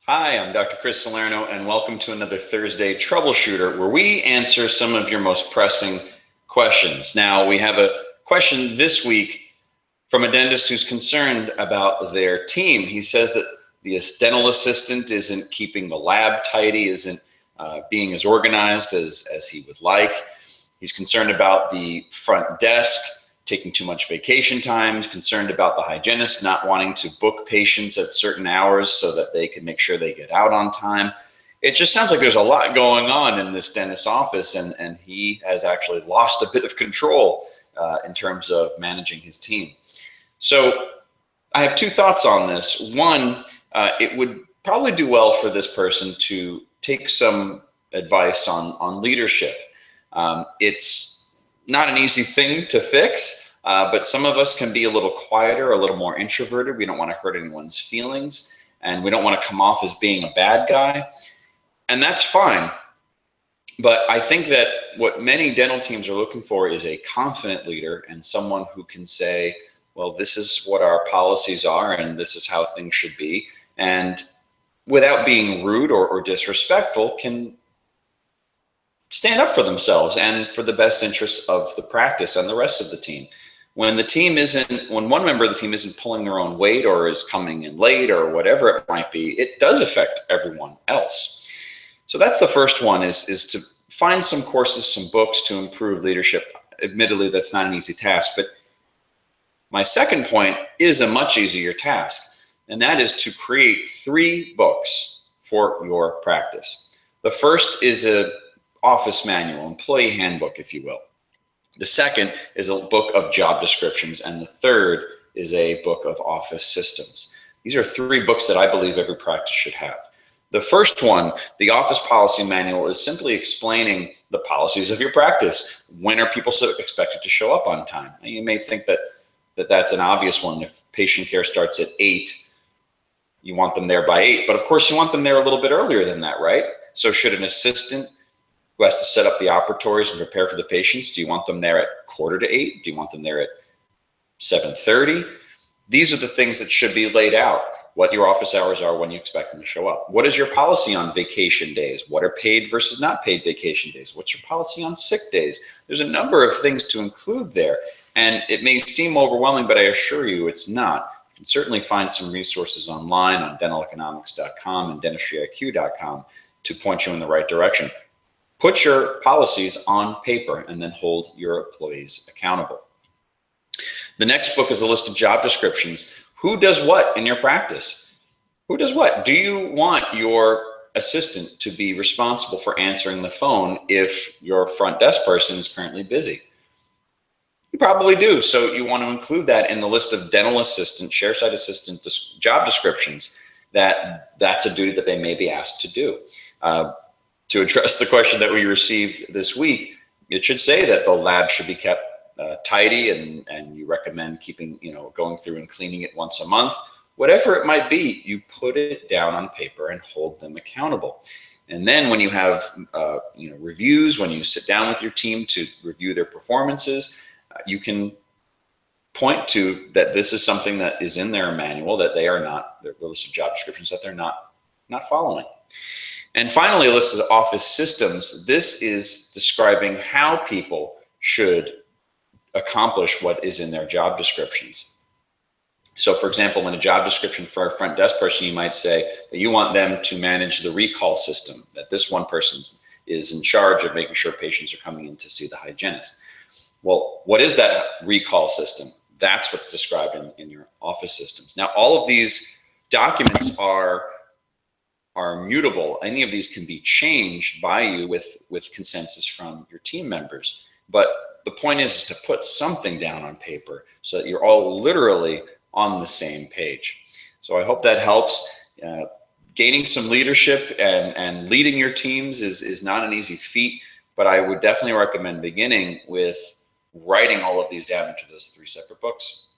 Hi, I'm Dr. Chris Salerno, and welcome to another Thursday Troubleshooter, where we answer some of your most pressing questions. Now, we have a question this week from a dentist who's concerned about their team. He says that the dental assistant isn't keeping the lab tidy, isn't being as organized as he would like. He's concerned about the front desk taking too much vacation time. He's concerned about the hygienist not wanting to book patients at certain hours so that they can make sure they get out on time. It just sounds like there's a lot going on in this dentist's office, and he has actually lost a bit of control in terms of managing his team. So I have two thoughts on this. One, it would probably do well for this person to take some advice on leadership. It's not an easy thing to fix, but some of us can be a little quieter, a little more introverted. We don't want to hurt anyone's feelings, and we don't want to come off as being a bad guy, and that's fine. But I think that what many dental teams are looking for is a confident leader and someone who can say, well, this is what our policies are, and this is how things should be, and without being rude or disrespectful, can stand up for themselves and for the best interests of the practice and the rest of the team. When one member of the team isn't pulling their own weight or is coming in late or whatever it might be, it does affect everyone else. So that's the first one, is to find some courses, some books to improve leadership. Admittedly, that's not an easy task, but my second point is a much easier task, and that is to create 3 books for your practice. The first is a office manual, employee handbook, if you will. The second is a book of job descriptions, and the third is a book of office systems. These are 3 books that I believe every practice should have. The first one, the office policy manual, is simply explaining the policies of your practice. When are people expected to show up on time? Now, you may think that that's an obvious one. If patient care starts at 8, you want them there by 8, but of course you want them there a little bit earlier than that, right? So should an assistant who has to set up the operatories and prepare for the patients, do you want them there at 7:45? Do you want them there at 7:30? These are the things that should be laid out, what your office hours are, when you expect them to show up. What is your policy on vacation days? What are paid versus not paid vacation days? What's your policy on sick days? There's a number of things to include there, and it may seem overwhelming, but I assure you it's not. You can certainly find some resources online on dentaleconomics.com and dentistryiq.com to point you in the right direction. Put your policies on paper and then hold your employees accountable. The next book is a list of job descriptions. Who does what in your practice? Who does what? Do you want your assistant to be responsible for answering the phone if your front desk person is currently busy? You probably do. So you want to include that in the list of dental assistant, chairside assistant job descriptions. That's a duty that they may be asked to do. To address the question that we received this week, it should say that the lab should be kept tidy, and you recommend keeping, going through and cleaning it once a month. Whatever it might be, you put it down on paper and hold them accountable. And then when you have reviews, when you sit down with your team to review their performances, you can point to that this is something that is in their manual, that they are not, their list of job descriptions, that they're not following. And finally, a list of office systems. This is describing how people should accomplish what is in their job descriptions. So for example, in a job description for a front desk person, you might say that you want them to manage the recall system, that this one person is in charge of making sure patients are coming in to see the hygienist. Well, what is that recall system? That's what's described in your office systems. Now, all of these documents are mutable. Any of these can be changed by you with consensus from your team members. But the point is to put something down on paper so that you're all literally on the same page. So I hope that helps. Gaining some leadership and leading your teams is not an easy feat, but I would definitely recommend beginning with writing all of these down into those 3 separate books.